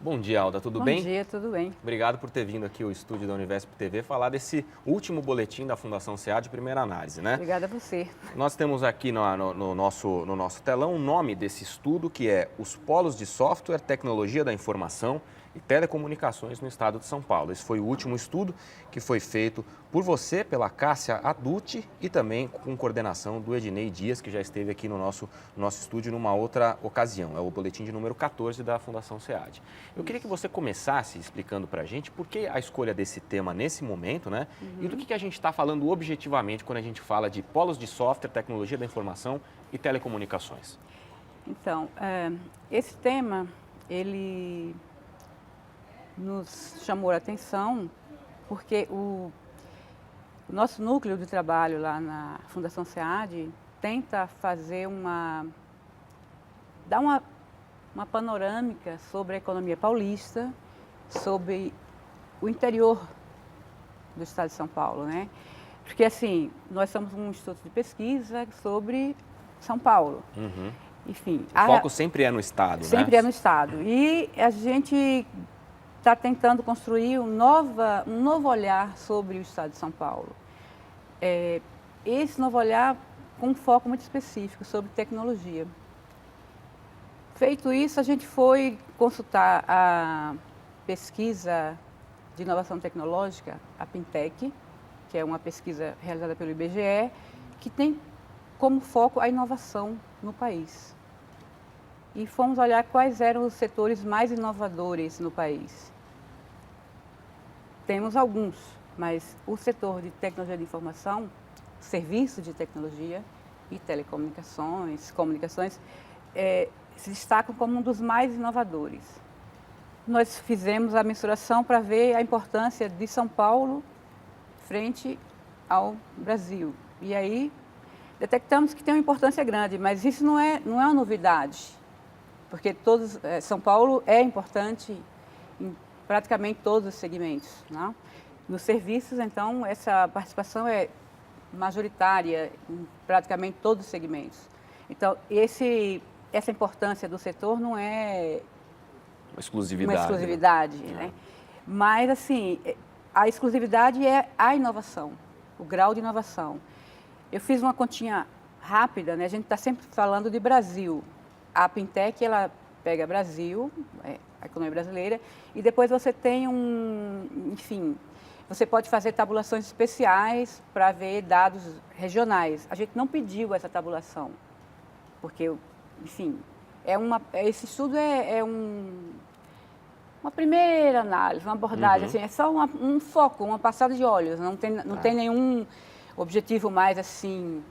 Bom dia, Alda, tudo bem? Bom dia, tudo bem. Obrigado por ter vindo aqui ao estúdio da Univesp TV falar desse último boletim da Fundação SEAD de primeira análise, né? Obrigada a você. Nós temos aqui no nosso telão o nome desse estudo, que é Os Polos de Software, Tecnologia da Informação e Telecomunicações no Estado de São Paulo. Esse foi o último estudo que foi feito por você, pela Cássia Aduti e também com coordenação do Ednei Dias, que já esteve aqui no nosso estúdio numa outra ocasião. É o boletim de número 14 da Fundação SEAD. Eu queria que você começasse explicando para a gente por que a escolha desse tema nesse momento, né? E do que a gente está falando objetivamente quando a gente fala de polos de software, tecnologia da informação e telecomunicações. Então, esse tema, ele nos chamou a atenção porque o nosso núcleo de trabalho lá na Fundação SEAD tenta fazer dar uma panorâmica sobre a economia paulista, sobre o interior do estado de São Paulo, né? Porque, assim, nós somos um instituto de pesquisa sobre São Paulo. Enfim, O foco sempre é no estado, né? Sempre é no estado. E a gente está tentando construir um novo olhar sobre o estado de São Paulo. Esse novo olhar com um foco muito específico sobre tecnologia. Feito isso, a gente foi consultar a pesquisa de inovação tecnológica, a Pintec, que é uma pesquisa realizada pelo IBGE, que tem como foco a inovação no país. E fomos olhar quais eram os setores mais inovadores no país. Temos alguns, mas o setor de tecnologia de informação, serviços de tecnologia e telecomunicações, comunicações, se destacam como um dos mais inovadores. Nós fizemos a mensuração para ver a importância de São Paulo frente ao Brasil. E aí detectamos que tem uma importância grande, mas isso não é uma novidade, porque São Paulo é importante em praticamente todos os segmentos, né? Nos serviços, então, essa participação é majoritária em praticamente todos os segmentos. Então, essa importância do setor não é uma exclusividade, né? Mas, assim, a exclusividade é a inovação, o grau de inovação. Eu fiz uma continha rápida, né? A gente está sempre falando de Brasil. A Pintec, ela pega Brasil, a economia brasileira, e depois você tem enfim, você pode fazer tabulações especiais para ver dados regionais. A gente não pediu essa tabulação, porque, enfim, esse estudo uma primeira análise, uma abordagem, assim, é só um foco, uma passada de olhos, não tem nenhum objetivo mais, assim,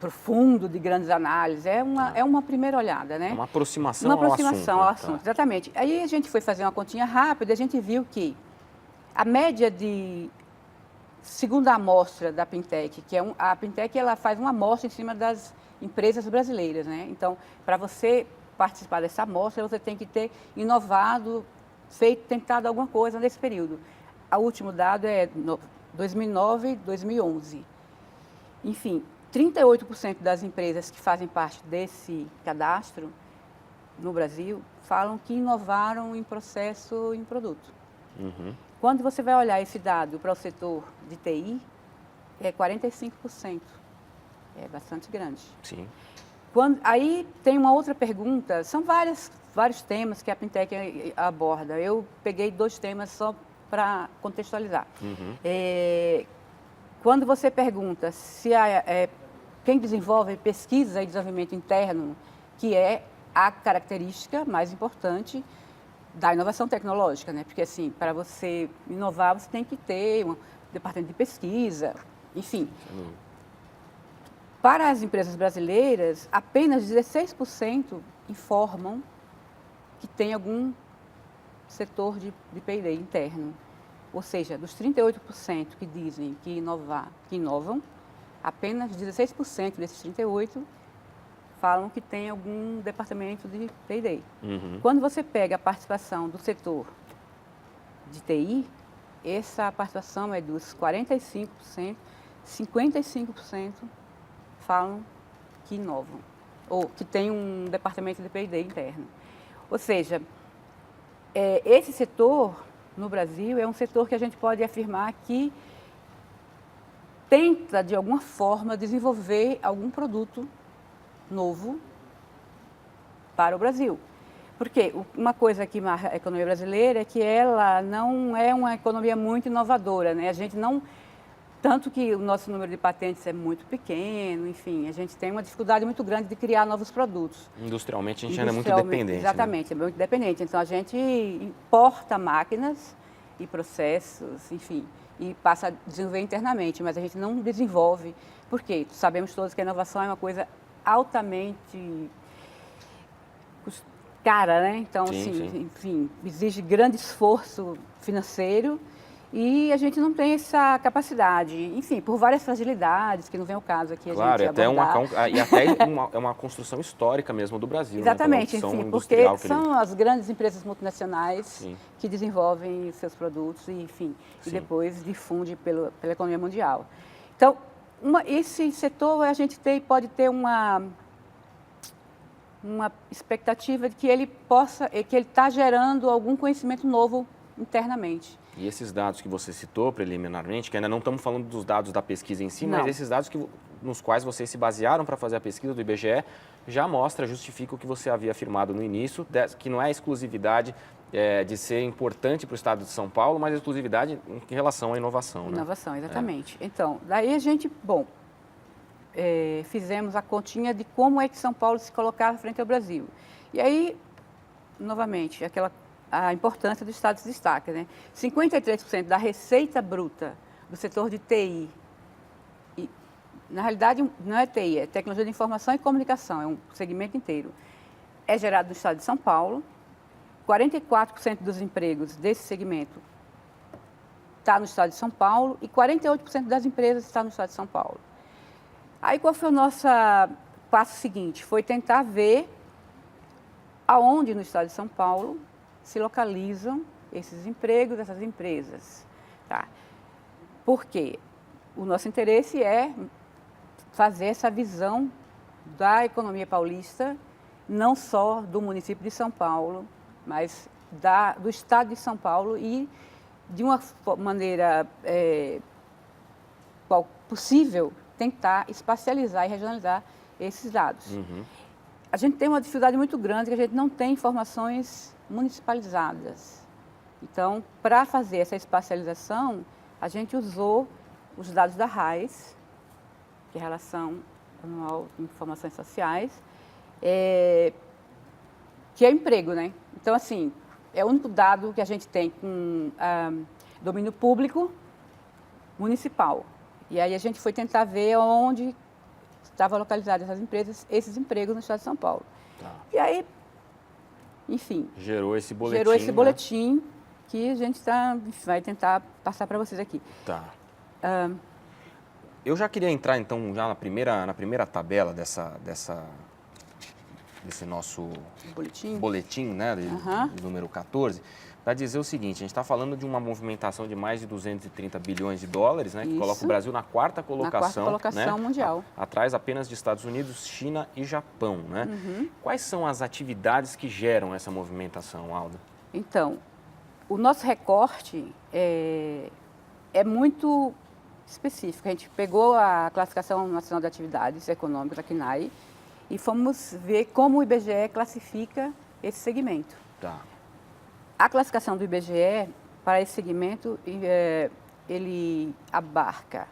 profundo de grandes análises, é uma primeira olhada, né? Uma aproximação ao assunto. Exatamente. Aí a gente foi fazer uma continha rápida e a gente viu que a média segundo a amostra da Pintec, a Pintec ela faz uma amostra em cima das empresas brasileiras, né? Então, para você participar dessa amostra, você tem que ter inovado, tentado alguma coisa nesse período. O último dado é 2009 e 2011. Enfim, 38% das empresas que fazem parte desse cadastro no Brasil falam que inovaram em processo, em produto. Quando você vai olhar esse dado para o setor de TI, é 45%. É bastante grande. Sim. Aí tem uma outra pergunta, são vários temas que a Pintec aborda. Eu peguei 2 temas só para contextualizar. Quando você pergunta se quem desenvolve pesquisa e desenvolvimento interno, que é a característica mais importante da inovação tecnológica, né? Porque, assim, para você inovar, você tem que ter um departamento de pesquisa, enfim. Para as empresas brasileiras, apenas 16% informam que tem algum setor de P&D interno. Ou seja, dos 38% que dizem que inovam, apenas 16% desses 38% falam que tem algum departamento de P&D. Quando você pega a participação do setor de TI, essa participação é dos 45%, 55% falam que inovam, ou que tem um departamento de P&D interno. Ou seja, esse setor, no Brasil, é um setor que a gente pode afirmar que tenta, de alguma forma, desenvolver algum produto novo para o Brasil. Porque uma coisa que marca a economia brasileira é que ela não é uma economia muito inovadora, né? A gente não... Tanto que o nosso número de patentes é muito pequeno, enfim, a gente tem uma dificuldade muito grande de criar novos produtos. Industrialmente, a gente ainda é muito dependente. Exatamente, né? É muito dependente. Então, a gente importa máquinas e processos, enfim, e passa a desenvolver internamente, mas a gente não desenvolve. Por quê? Sabemos todos que a inovação é uma coisa altamente cara, né? Então, Sim, assim, sim. enfim, exige grande esforço financeiro e a gente não tem essa capacidade, enfim, por várias fragilidades, que não vem ao caso aqui Claro, a gente abordar. e até é uma construção histórica mesmo do Brasil. Exatamente, né? enfim, porque são as grandes empresas multinacionais Sim. que desenvolvem seus produtos e, enfim, e depois difunde pela economia mundial. Então, esse setor a gente pode ter uma expectativa de que ele está gerando algum conhecimento novo internamente. E esses dados que você citou preliminarmente, que ainda não estamos falando dos dados da pesquisa em si, Não. mas esses dados nos quais vocês se basearam para fazer a pesquisa do IBGE, justifica o que você havia afirmado no início, que não é exclusividade de ser importante para o estado de São Paulo, mas exclusividade em relação à inovação. Inovação, exatamente. Então, daí a gente, fizemos a continha de como é que São Paulo se colocava frente ao Brasil. E aí, novamente, a importância do Estado se destaca, né? 53% da receita bruta do setor de TI, e, na realidade não é TI, é tecnologia de informação e comunicação, é um segmento inteiro, é gerado no Estado de São Paulo. 44% dos empregos desse segmento está no Estado de São Paulo e 48% das empresas está no Estado de São Paulo. Aí qual foi o nosso passo seguinte? Foi tentar ver aonde no Estado de São Paulo se localizam esses empregos, essas empresas. Tá? Porque o nosso interesse é fazer essa visão da economia paulista, não só do município de São Paulo, mas do Estado de São Paulo e, de uma maneira possível, tentar espacializar e regionalizar esses dados. Uhum. A gente tem uma dificuldade muito grande, que a gente não tem informações municipalizadas. Então, para fazer essa espacialização, a gente usou os dados da RAIS, que é a Relação Anual de Informações Sociais, que é emprego, né? Então, assim, é o único dado que a gente tem com domínio público municipal. E aí a gente foi tentar ver onde estavam localizadas essas empresas, esses empregos no estado de São Paulo. Tá. E aí, enfim, gerou esse boletim, né? Que a gente vai tentar passar para vocês aqui. Tá. Eu já queria entrar, então, já na primeira tabela desse nosso boletim, né, de número 14, para dizer o seguinte: a gente está falando de uma movimentação de mais de 230 bilhões de dólares, né, que coloca o Brasil na quarta colocação, né, mundial. Atrás apenas de Estados Unidos, China e Japão. Né? Quais são as atividades que geram essa movimentação, Alda? Então, o nosso recorte é muito específico. A gente pegou a Classificação Nacional de Atividades Econômicas, a CNAE, e fomos ver como o IBGE classifica esse segmento. Tá. A classificação do IBGE para esse segmento, ele abarca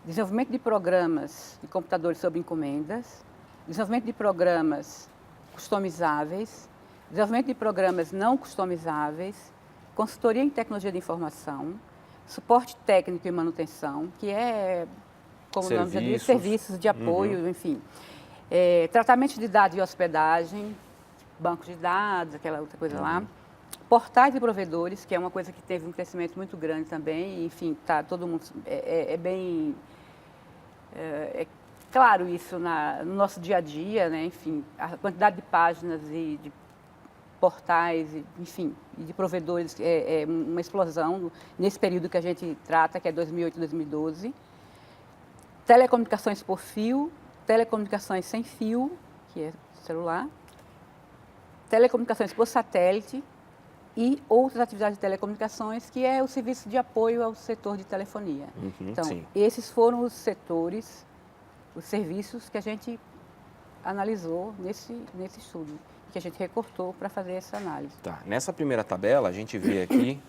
desenvolvimento de programas de computadores sob encomendas, desenvolvimento de programas customizáveis, desenvolvimento de programas não customizáveis, consultoria em tecnologia de informação, suporte técnico e manutenção, que é, como o nome já diz, serviços de apoio, enfim. Tratamento de dados e hospedagem, bancos de dados, aquela outra coisa lá. Portais de provedores, que é uma coisa que teve um crescimento muito grande também, e, enfim, tá, todo mundo bem claro isso no nosso dia a dia, né? Enfim, a quantidade de páginas e portais, enfim, e de provedores, uma explosão nesse período que a gente trata, que é 2008 e 2012. Telecomunicações por fio, telecomunicações sem fio, que é celular, telecomunicações por satélite e outras atividades de telecomunicações, que é o serviço de apoio ao setor de telefonia. Então, sim. esses foram os setores, os serviços que a gente analisou nesse estudo, que a gente recortou para fazer essa análise. Tá. Nessa primeira tabela, a gente vê aqui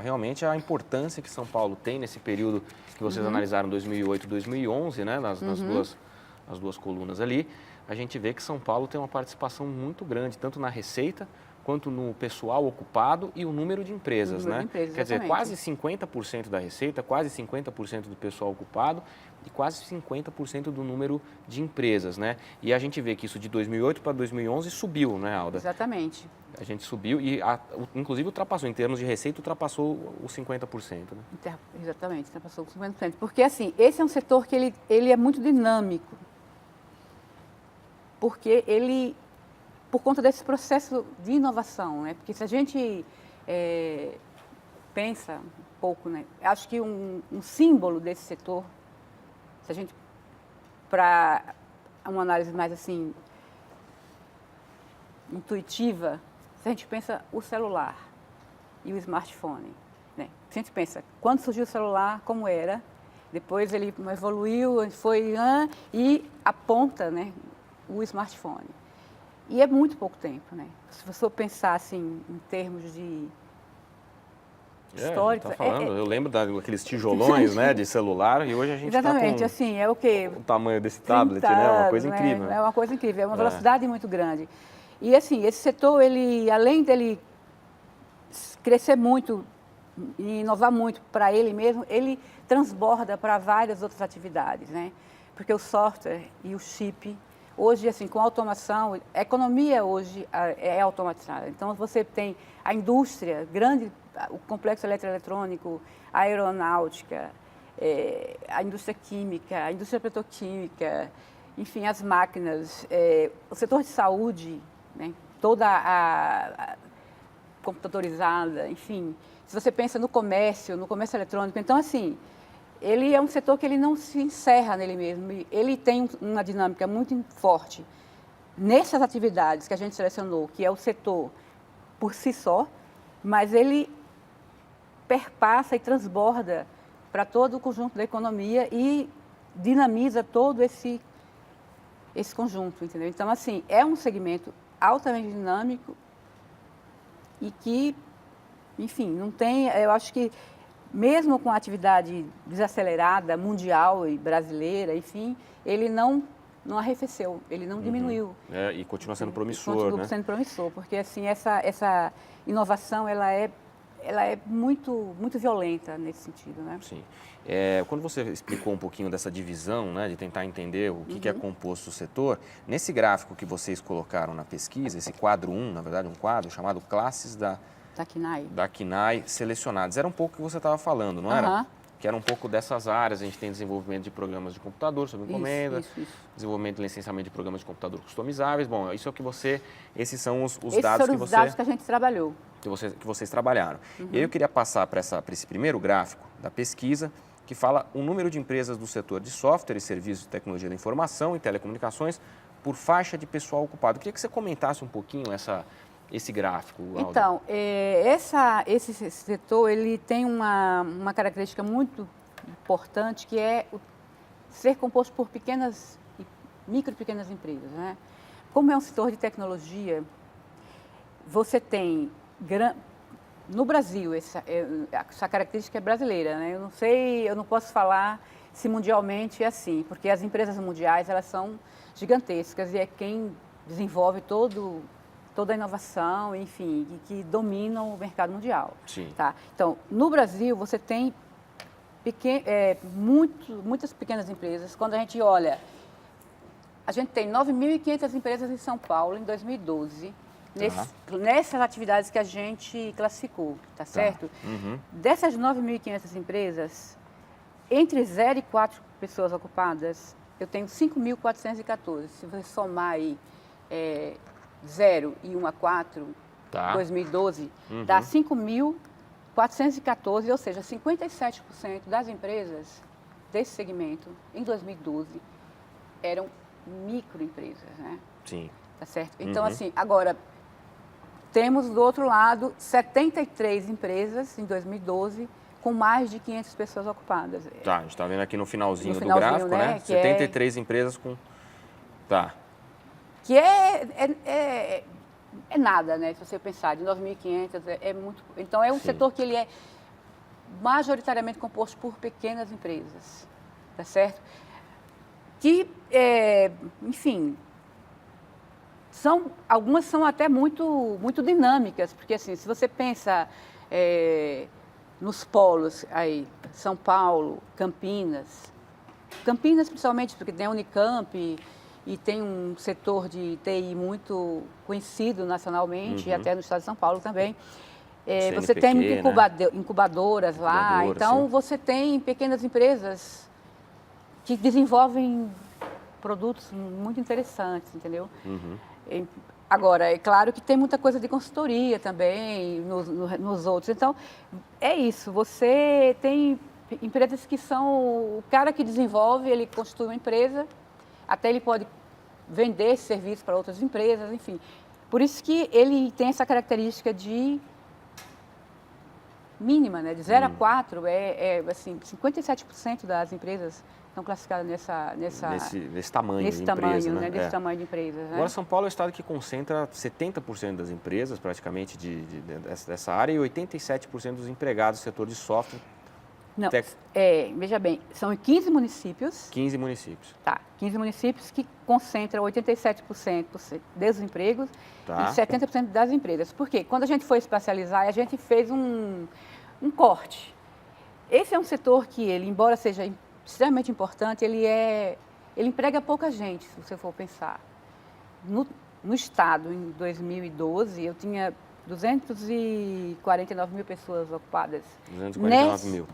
realmente a importância que São Paulo tem nesse período que vocês analisaram 2008 e 2011, né, nas duas colunas ali. A gente vê que São Paulo tem uma participação muito grande, tanto na receita, quanto no pessoal ocupado e o número de empresas, né? Quer dizer, quase 50% da receita, quase 50% do pessoal ocupado e quase 50% do número de empresas, né? E a gente vê que isso de 2008 para 2011 subiu, né, Alda? Exatamente. A gente subiu e, inclusive, ultrapassou, em termos de receita, ultrapassou os 50%, né? Exatamente, ultrapassou os 50%. Porque, assim, esse é um setor que ele é muito dinâmico, porque ele, por conta desse processo de inovação, né? Porque se a gente pensa um pouco, né? Acho que um símbolo desse setor, se a gente, para uma análise mais assim, intuitiva, se a gente pensa o celular e o smartphone, né? Se a gente pensa, quando surgiu o celular, como era, depois ele evoluiu, foi e aponta, né, o smartphone. E é muito pouco tempo, né? Se você for pensar assim, em termos de históricos... Tá falando, eu lembro daqueles tijolões, né, de celular, e hoje a gente Exatamente, tá com assim, é o quê? o tamanho desse tablet, né? Uma coisa incrível. É uma coisa incrível, é uma velocidade muito grande. E assim, esse setor, ele, além dele crescer muito e inovar muito para ele mesmo, ele transborda para várias outras atividades, né? Porque o software e o chip, hoje, assim, com automação, a economia hoje é automatizada. Então, você tem a indústria grande, o complexo eletroeletrônico, a aeronáutica, a indústria química, a indústria petroquímica, enfim, as máquinas, o setor de saúde, né? Toda a computadorizada, enfim. Se você pensa no comércio eletrônico, então, assim, ele é um setor que ele não se encerra nele mesmo. Ele tem uma dinâmica muito forte nessas atividades que a gente selecionou, que é o setor por si só, mas ele perpassa e transborda para todo o conjunto da economia e dinamiza todo esse conjunto, entendeu? Então, assim, é um segmento altamente dinâmico e que, enfim, não tem, eu acho que mesmo com a atividade desacelerada, mundial e brasileira, enfim, ele não arrefeceu, ele não diminuiu. E continua sendo promissor, continua sendo promissor, porque assim, essa inovação, ela é muito, muito violenta nesse sentido, né? Sim. Quando você explicou um pouquinho dessa divisão, né, de tentar entender o que é composto o setor, nesse gráfico que vocês colocaram na pesquisa, esse quadro 1, na verdade, um quadro chamado Classes da CNAE selecionadas. Era um pouco o que você estava falando, não era? Que era um pouco dessas áreas. A gente tem desenvolvimento de programas de computador sob encomenda, desenvolvimento e licenciamento de programas de computador customizáveis. Bom, isso é o que esses são os dados que os dados que a gente trabalhou. Que vocês trabalharam. E aí eu queria passar para esse primeiro gráfico da pesquisa, que fala o número de empresas do setor de software e serviços de tecnologia da informação e telecomunicações por faixa de pessoal ocupado. Eu queria que você comentasse um pouquinho esse gráfico, Alda. Então, esse setor, ele tem uma característica muito importante, que é ser composto por micro e pequenas empresas, né? Como é um setor de tecnologia, você tem, no Brasil, essa característica é brasileira, né? Eu não posso falar se mundialmente é assim, porque as empresas mundiais, elas são gigantescas e é quem desenvolve toda a inovação, enfim, que dominam o mercado mundial. Sim. Tá? Então, no Brasil, você tem muitas pequenas empresas. Quando a gente olha, a gente tem 9.500 empresas em São Paulo em 2012, nessas atividades que a gente classificou, tá certo? Dessas 9.500 empresas, entre 0 e 4 pessoas ocupadas, eu tenho 5.414. Se você somar aí 0 e 1 a 4, Tá. 2012, dá 5.414, ou seja, 57% das empresas desse segmento, em 2012, eram microempresas, né? Sim. Tá certo? Então, assim, agora, temos do outro lado 73 empresas em 2012 com mais de 500 pessoas ocupadas. Tá, a gente está vendo aqui no finalzinho do finalzinho, gráfico, né? Que 73 empresas com... Tá. Que é nada, né? Se você pensar, de 9.500 é muito... Então, é um setor que ele é majoritariamente composto por pequenas empresas, tá certo? Que, enfim, algumas são até muito dinâmicas, porque assim, se você pensa nos polos aí, São Paulo, Campinas principalmente porque tem a Unicamp e tem um setor de TI muito conhecido nacionalmente e até no estado de São Paulo também. Você tem incubadoras lá, então sim. Você tem pequenas empresas que desenvolvem produtos muito interessantes, entendeu? Agora, é claro que tem muita coisa de consultoria também nos outros. Então, é isso. Você tem empresas que são... O cara que desenvolve, ele constitui uma empresa, até ele pode vender esse serviço para outras empresas, enfim. Por isso que ele tem essa característica de mínima, né? De 0 a 4, assim, 57% das empresas estão classificadas nesse tamanho de empresa, né? Nesse tamanho de empresas. Né? Agora, São Paulo é o estado que concentra 70% das empresas, praticamente, dessa área, e 87% dos empregados do setor de software. Não, veja bem, são 15 municípios. 15 municípios. Tá, 15 municípios que concentram 87% dos empregos e 70% das empresas. Por quê? Quando a gente foi espacializar, a gente fez um corte. Esse é um setor que ele, embora seja extremamente importante, ele emprega pouca gente, se você for pensar. No estado, em 2012, eu tinha 249 mil pessoas ocupadas. 249 mil.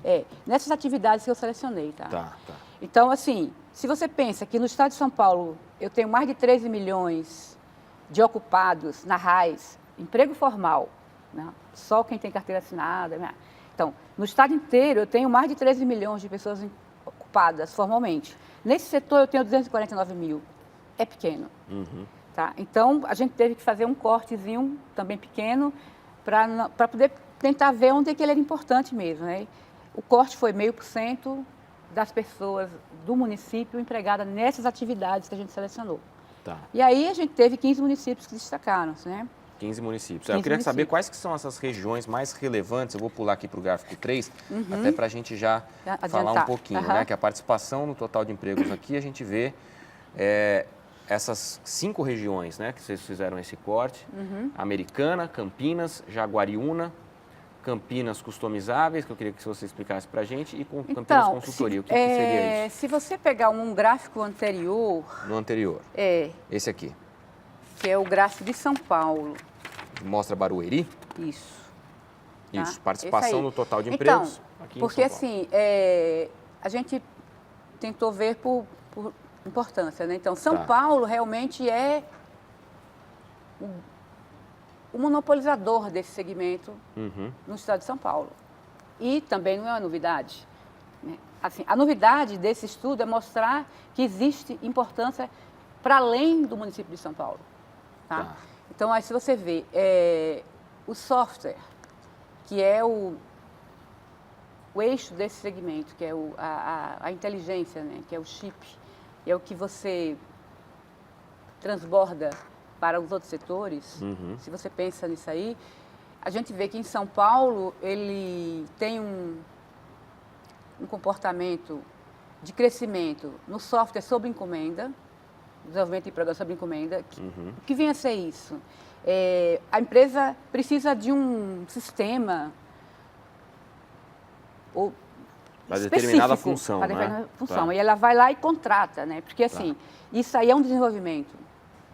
Nessas atividades que eu selecionei, tá? Então, assim, se você pensa que no estado de São Paulo eu tenho mais de 13 milhões de ocupados na RAIS, emprego formal, né? Só quem tem carteira assinada. Né? Então, no estado inteiro eu tenho mais de 13 milhões de pessoas ocupadas formalmente. Nesse setor eu tenho 249 mil. É pequeno. Tá? Então, a gente teve que fazer um cortezinho também pequeno para poder tentar ver onde é que ele era importante mesmo. Né? O corte foi 0,5% das pessoas do município empregadas nessas atividades que a gente selecionou. Tá. E aí a gente teve 15 municípios que destacaram, né? 15 municípios. Eu queria saber quais que são essas regiões mais relevantes. Eu vou pular aqui para o gráfico 3, até para a gente já falar um pouquinho, né? Que a participação no total de empregos aqui, a gente vê essas 5 regiões, né? Que vocês fizeram esse corte. Americana, Campinas, Jaguariúna, Campinas Customizáveis, que eu queria que você explicasse para a gente, e Campinas Consultoria. O que seria isso? Se você pegar um gráfico anterior... No anterior. Esse aqui. Que é o gráfico de São Paulo. Mostra Barueri? Isso. Isso, participação no total de empregos aqui porque em São Paulo. Assim, a gente tentou ver por importância, né? Então, São Paulo realmente é o monopolizador desse segmento no estado de São Paulo. E também não é uma novidade. Né? Assim, a novidade desse estudo é mostrar que existe importância para além do município de São Paulo. Tá? Então, aí, se você vê o software, que é o eixo desse segmento, que é a inteligência, né? Que é o chip, é o que você transborda para os outros setores. Se você pensa nisso aí, a gente vê que em São Paulo ele tem um comportamento de crescimento no software sob encomenda, desenvolvimento de programa sob encomenda. O que vem a ser isso? A empresa precisa de um sistema para determinada função, para determinada função. E ela vai lá e contrata, né? Porque assim, isso aí é um desenvolvimento.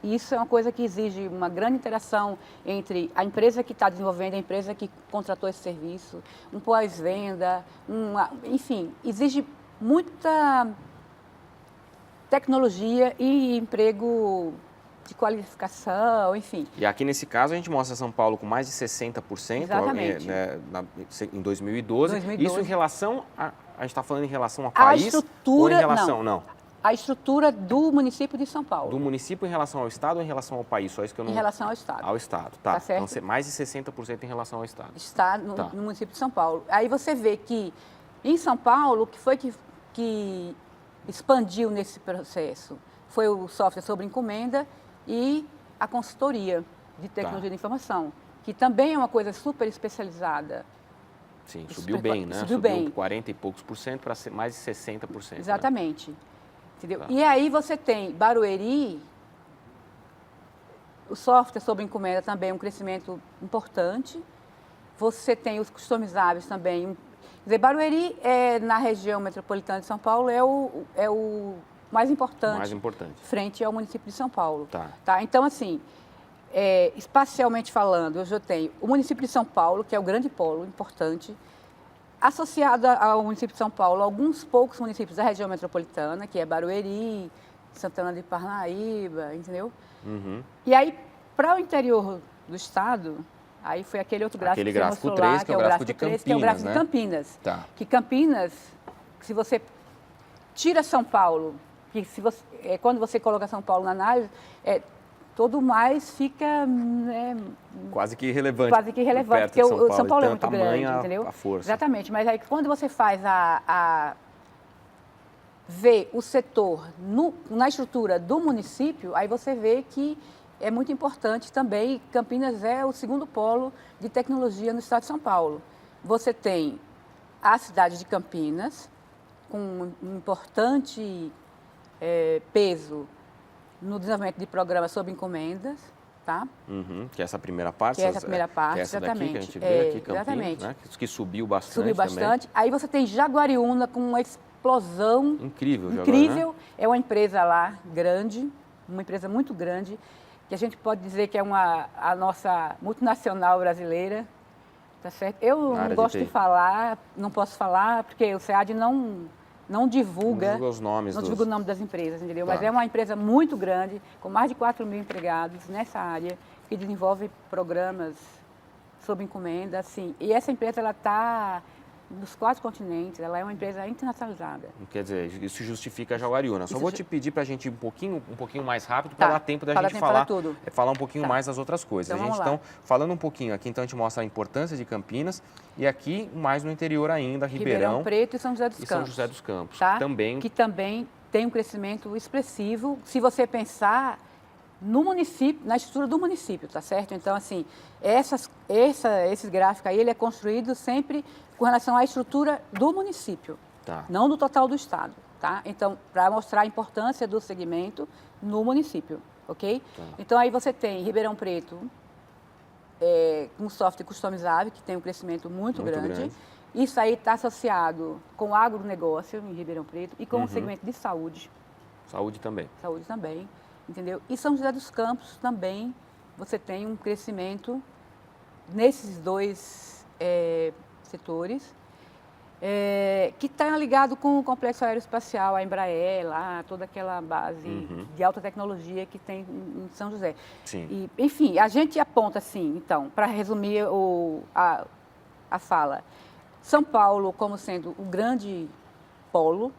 E isso é uma coisa que exige uma grande interação entre a empresa que está desenvolvendo, a empresa que contratou esse serviço, um pós-venda, enfim, exige muita tecnologia e emprego de qualificação, enfim. E aqui nesse caso a gente mostra São Paulo com mais de 60%, Exatamente. em 2012. Isso em relação a gente está falando em relação ao A país estrutura, ou em relação, não? A estrutura do município de São Paulo. Do município em relação ao Estado ou em relação ao país? Só isso que eu não... Em relação ao Estado. Ao Estado, tá. Tá certo? Então, mais de 60% em relação ao Estado. Está no município de São Paulo. Aí você vê que em São Paulo, o que foi que expandiu nesse processo? Foi o software sobre encomenda e a consultoria de tecnologia da informação, que também é uma coisa super especializada. Sim, subiu bem, né? Subiu bem. 40 e poucos por cento para mais de 60%. Exatamente. Né? Entendeu? E aí você tem Barueri, o software sobre encomenda também é um crescimento importante. Você tem os customizáveis também. Quer dizer, Barueri, na região metropolitana de São Paulo, é o mais importante, frente ao município de São Paulo. Tá? Então, assim, espacialmente falando, eu já tenho o município de São Paulo, que é o grande polo importante, associado ao município de São Paulo, alguns poucos municípios da região metropolitana, que é Barueri, Santana de Parnaíba, entendeu? Uhum. E aí, para o interior do estado, aí foi aquele outro gráfico aquele que gráfico você 3, lá, que é o gráfico de Campinas, que é o gráfico né? de Campinas. Tá. Que Campinas, se você tira São Paulo, que quando você coloca São Paulo na análise, todo mais fica quase que irrelevante. Quase que irrelevante, porque o São Paulo é muito grande, entendeu? A força. Exatamente, mas aí quando você faz ver o setor na estrutura do município, aí você vê que é muito importante também. Campinas é o segundo polo de tecnologia no estado de São Paulo. Você tem a cidade de Campinas, com um importante peso no desenvolvimento de programas sob encomendas, tá? Uhum, que é essa primeira parte. Que é essa primeira parte, que é essa exatamente. Daqui que a gente vê aqui, Campinas, exatamente. Né? Que subiu bastante. Subiu bastante. Também. Aí você tem Jaguariúna com uma explosão incrível. Né? É uma empresa lá grande, uma empresa muito grande, que a gente pode dizer que é a nossa multinacional brasileira, tá certo? Eu não gosto de falar, não posso falar, porque o SEAD não divulga os nomes. Divulga o nome das empresas, entendeu? Tá. Mas é uma empresa muito grande, com mais de 4 mil empregados nessa área, que desenvolve programas sob encomenda, assim. E essa empresa, ela está nos 4 continentes, ela é uma empresa internacionalizada. Quer dizer, isso justifica a Jaguariúna. Só vou te pedir para a gente ir um pouquinho mais rápido, para dar tempo da gente falar um pouquinho mais das outras coisas. Então, falando um pouquinho aqui, então a gente mostra a importância de Campinas e aqui mais no interior ainda, Ribeirão Preto e São José dos Campos. São José dos Campos, tá? que também tem um crescimento expressivo, se você pensar no município, na estrutura do município, tá certo? Então, assim, esse gráfico aí, ele é construído sempre com relação à estrutura do município, não do total do estado, tá? Então, para mostrar a importância do segmento no município, ok? Então, aí você tem Ribeirão Preto, com software customizável, que tem um crescimento muito grande. Isso aí está associado com o agronegócio em Ribeirão Preto e com o segmento de saúde. Saúde também. Saúde também, entendeu? E São José dos Campos também, você tem um crescimento nesses dois setores, que está ligado com o Complexo Aeroespacial, a Embraer, lá, toda aquela base de alta tecnologia que tem em São José. Sim. E, enfim, a gente aponta assim, então, para resumir a fala, São Paulo como sendo o grande polo,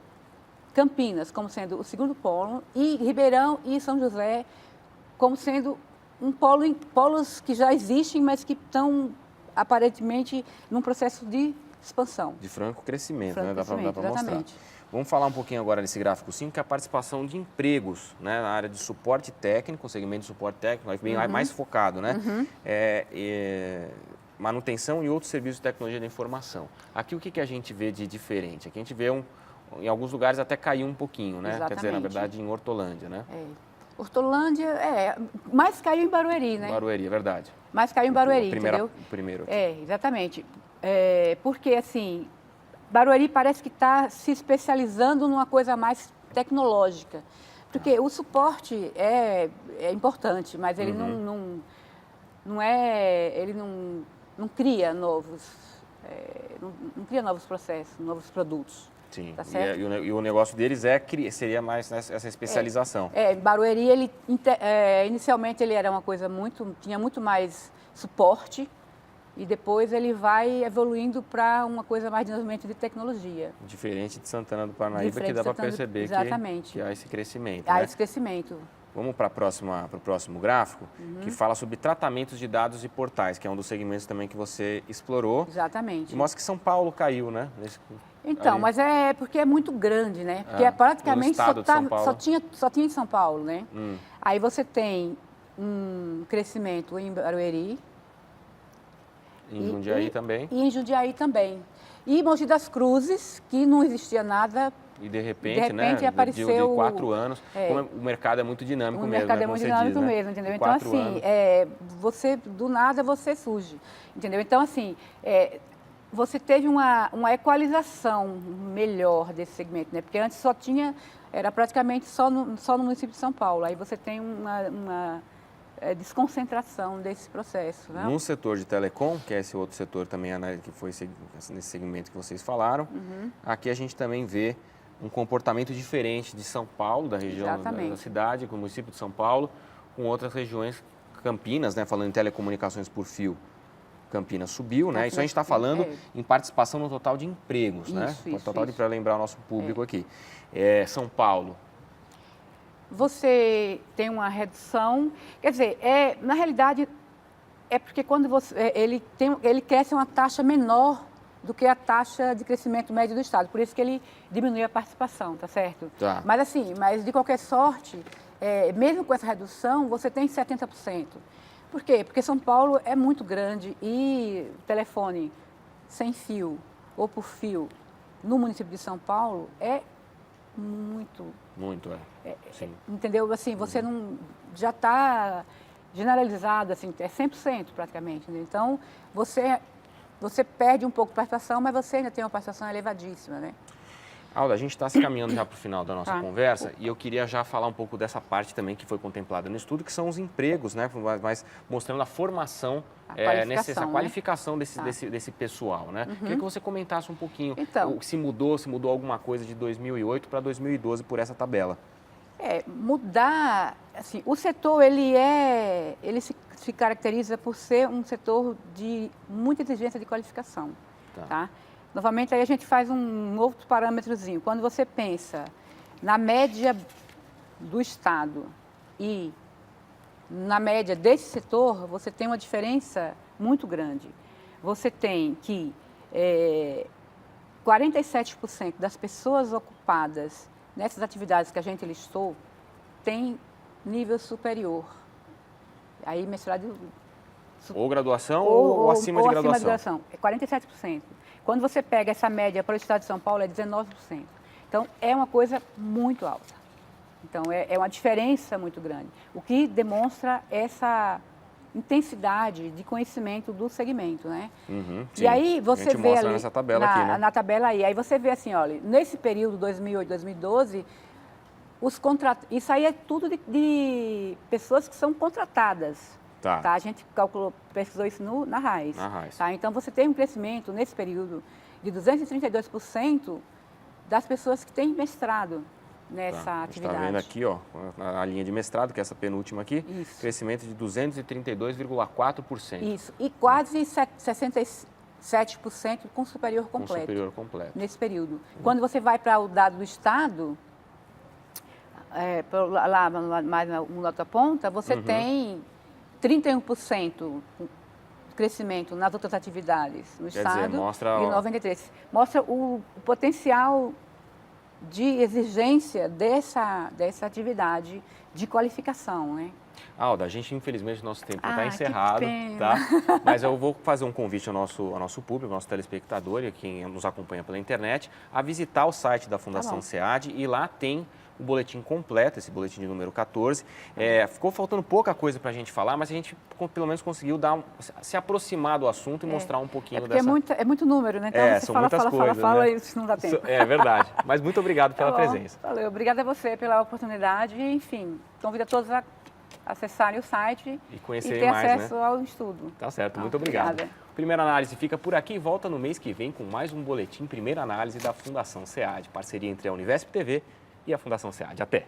Campinas como sendo o segundo polo e Ribeirão e São José como sendo polos que já existem, mas que estão aparentemente num processo de expansão. De franco crescimento, né? Dá para mostrar. Exatamente. Vamos falar um pouquinho agora nesse gráfico 5, que é a participação de empregos, né, na área de suporte técnico, segmento de suporte técnico, bem mais focado, né? Manutenção e outros serviços de tecnologia da informação. Aqui o que a gente vê de diferente? Aqui a gente vê em alguns lugares até caiu um pouquinho, né? Exatamente. Quer dizer, na verdade, em Hortolândia, né? Hortolândia, mais caiu em Barueri, né? Barueri, é verdade. Mais caiu em Barueri, entendeu? O primeiro aqui. Exatamente. Porque, assim, Barueri parece que está se especializando numa coisa mais tecnológica. Porque o suporte é importante, mas ele não cria novos processos, novos produtos. Sim, Tá certo? E o negócio deles seria mais essa especialização. Barueri, inicialmente ele era uma coisa tinha muito mais suporte e depois ele vai evoluindo para uma coisa mais de desenvolvimento de tecnologia. Diferente de Santana do Parnaíba, que dá para perceber que há esse crescimento. Há né? esse crescimento. Vamos para o próximo gráfico, que fala sobre tratamentos de dados e portais, que é um dos segmentos também que você explorou. Exatamente. E mostra que São Paulo caiu, né? Então, mas é porque é muito grande, né? Porque praticamente só tinha em São Paulo, né? Aí você tem um crescimento em Barueri. Em Jundiaí também. E em Jundiaí também. E Mogi das Cruzes, que não existia nada. E de repente apareceu... De 4 anos, como o mercado é muito dinâmico mesmo, O mercado é muito dinâmico mesmo, entendeu? Então, assim, do nada você surge, entendeu? Então, assim, você teve uma equalização melhor desse segmento, né? Porque antes era praticamente só no município de São Paulo. Aí você tem uma desconcentração desse processo. Né? No setor de telecom, que é esse outro setor também, que foi nesse segmento que vocês falaram, aqui a gente também vê um comportamento diferente de São Paulo, da região da cidade, com o município de São Paulo, com outras regiões, Campinas, né, falando em telecomunicações por fio, Campinas subiu, né? Isso a gente está falando em participação no total de empregos, né? Para lembrar o nosso público aqui. São Paulo. Você tem uma redução, quer dizer, na realidade, é porque quando ele cresce uma taxa menor do que a taxa de crescimento médio do Estado. Por isso que ele diminui a participação, tá certo? Tá. Mas de qualquer sorte, mesmo com essa redução, você tem 70%. Por quê? Porque São Paulo é muito grande e telefone sem fio ou por fio no município de São Paulo é muito. Muito, sim. Entendeu? Assim, você não já está generalizado, assim, é 100% praticamente. Né? Então, você perde um pouco de participação, mas você ainda tem uma participação elevadíssima, né? Alda, a gente está se caminhando já para o final da nossa conversa e eu queria já falar um pouco dessa parte também que foi contemplada no estudo, que são os empregos, né? Mas mostrando a formação, a qualificação desse pessoal, né? Queria que você comentasse um pouquinho se mudou alguma coisa de 2008 para 2012 por essa tabela. Mudar, assim, o setor ele se caracteriza por ser um setor de muita exigência de qualificação, tá? Novamente, aí a gente faz um outro parâmetrozinho. Quando você pensa na média do Estado e na média desse setor, você tem uma diferença muito grande. Você tem que 47% das pessoas ocupadas nessas atividades que a gente listou tem nível superior. Aí, mestrado... Ou graduação ou acima de graduação? Acima de graduação, é 47%. Quando você pega essa média para o estado de São Paulo, é 19%. Então, é uma coisa muito alta. Então, é uma diferença muito grande. O que demonstra essa intensidade de conhecimento do segmento, né? E aí, você vê ali, nessa tabela aqui, né? Na tabela aí você vê assim, olha, nesse período 2008, 2012, isso aí é tudo de pessoas que são contratadas. Tá? A gente pesquisou isso na RAIS. Tá? Então, você tem um crescimento nesse período de 232% das pessoas que têm mestrado nessa atividade. Está vendo aqui, ó, a linha de mestrado, que é essa penúltima aqui, crescimento de 232,4%. Isso, e quase 67% com superior completo. Com superior completo. Nesse período. Quando você vai para o dado do Estado, lá mais na outra ponta, você tem 31% crescimento nas outras atividades no Estado, mostra, e 93%. Mostra o potencial de exigência dessa atividade de qualificação, né? Alda, infelizmente, nosso tempo está encerrado, tá? Mas eu vou fazer um convite ao nosso público, ao nosso telespectador e quem nos acompanha pela internet, a visitar o site da Fundação SEAD e lá tem o boletim completo, esse boletim de número 14. Ficou faltando pouca coisa para a gente falar, mas a gente pelo menos conseguiu se aproximar do assunto e mostrar um pouquinho dessa... É muito número, né? Então você são muitas coisas, fala né? e isso não dá tempo. É verdade. Mas muito obrigado pela presença. Valeu. Obrigada a você pela oportunidade e, enfim, convido a todos a acessarem o site e conhecerem ter mais, acesso ao estudo. Tá certo. Muito obrigado. Obrigada. Primeira Análise fica por aqui e volta no mês que vem com mais um boletim Primeira Análise da Fundação SEAD, parceria entre a Univesp TV e a Fundação SEAD. Até!